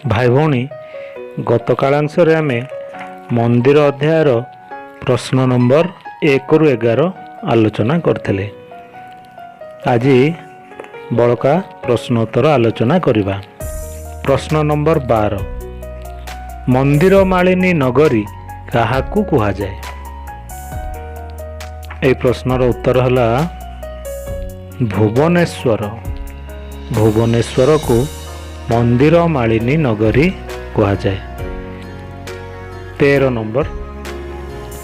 भाई भौणी गत कालांशरे आमे मंदिर अध्यायर प्रश्न नंबर 1 रु 11 आलोचना करथिले। आज बड़का प्रश्नोत्तर आलोचना करिबा। प्रश्न नंबर 12 मंदिर मालिनी नगरी काहाकू कुहा जाए। ए प्रश्नर उत्तर हला भुवनेश्वर। भुवनेश्वर को मंदिर मालिनी नगरी कुहा जाए। 13 नंबर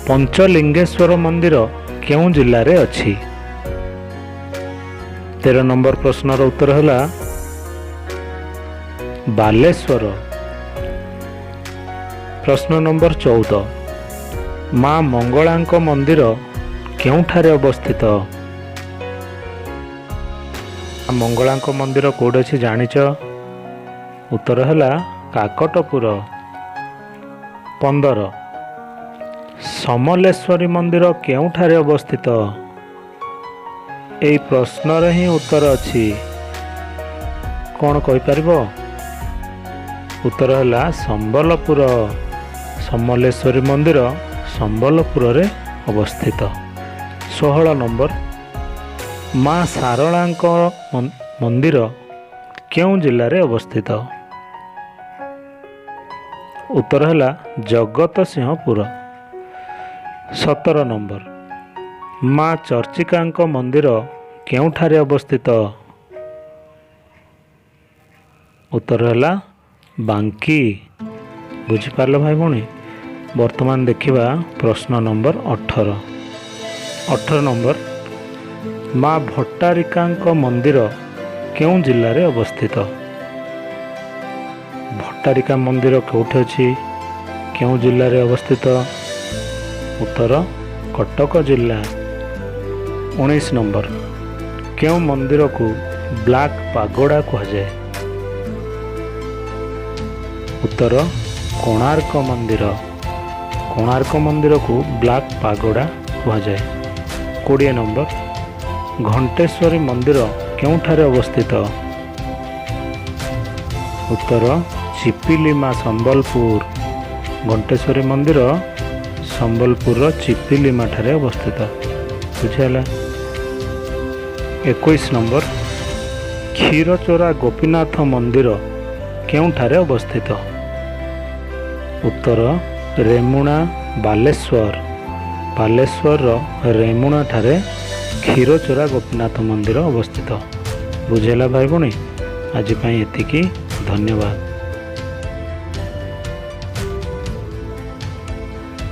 पंचलिंगेश्वर मंदिर केउं जिल्ला रे अछि। 13 नंबर प्रश्नर उत्तर हला बालेश्वर। प्रश्न नंबर 14 माँ मंगलांक मंदिर केउठारे अवस्थित। मंगलांक मंदिर कोड अछि जानिच। उत्तर हला काकटपुर। 15 समलेश्वरी मंदिर केउठारे अवस्थित। एई प्रश्नर ही उत्तर अछि। कौन कहि परिबो। उत्तर हला संबलपुर। समलेश्वरी मंदिर संबलपुर रे अवस्थित। 16 नंबर माँ सारଳାଙ୍କ मंदिर केउं जिल्ला रे अवस्थित। उत्तर हला जगतसिंहपुर। 17 नंबर माँ चर्चिकाଙ୍କ मंदिर केउठारे अवस्थित। उत्तर हला बांकी। बुझिपारल भाई भौणी। वर्तमान देखिबा प्रश्न नंबर 18। 18 नंबर माँ भट्टारिकाଙ୍କ मंदिर केउं जिल्ला रे अवस्थित। भट्टारिका मंदिर कोठे अछि, केउं जिल्ला रे अवस्थित। उत्तर कटक जिल्ला। 19 नंबर केउं मंदिर को ब्लैक पागोड़ा कहा जाए। उत्तर कोणार्क मंदिर। कोणार्क मंदिर को ब्लैक पागोड़ा कहा जाए। 20 नंबर घंटेश्वरी मंदिर केउठारे अवस्थित। उत्तर चिपिलिमा संबलपुर। घंटेश्वरी मंदिर संबलपुर चिपिलिमा ठारे अवस्थित। बुझाला। 21 नंबर क्षीरचोरा गोपीनाथ मंदिर केउठारे अवस्थित। उत्तर रेमुणा बालेश्वर। बालेश्वर रेमुणा ठारे क्षीरचोरा गोपीनाथ मंदिर अवस्थित। बुझेला भाई भौणी। आज एतिकी। धन्यवाद।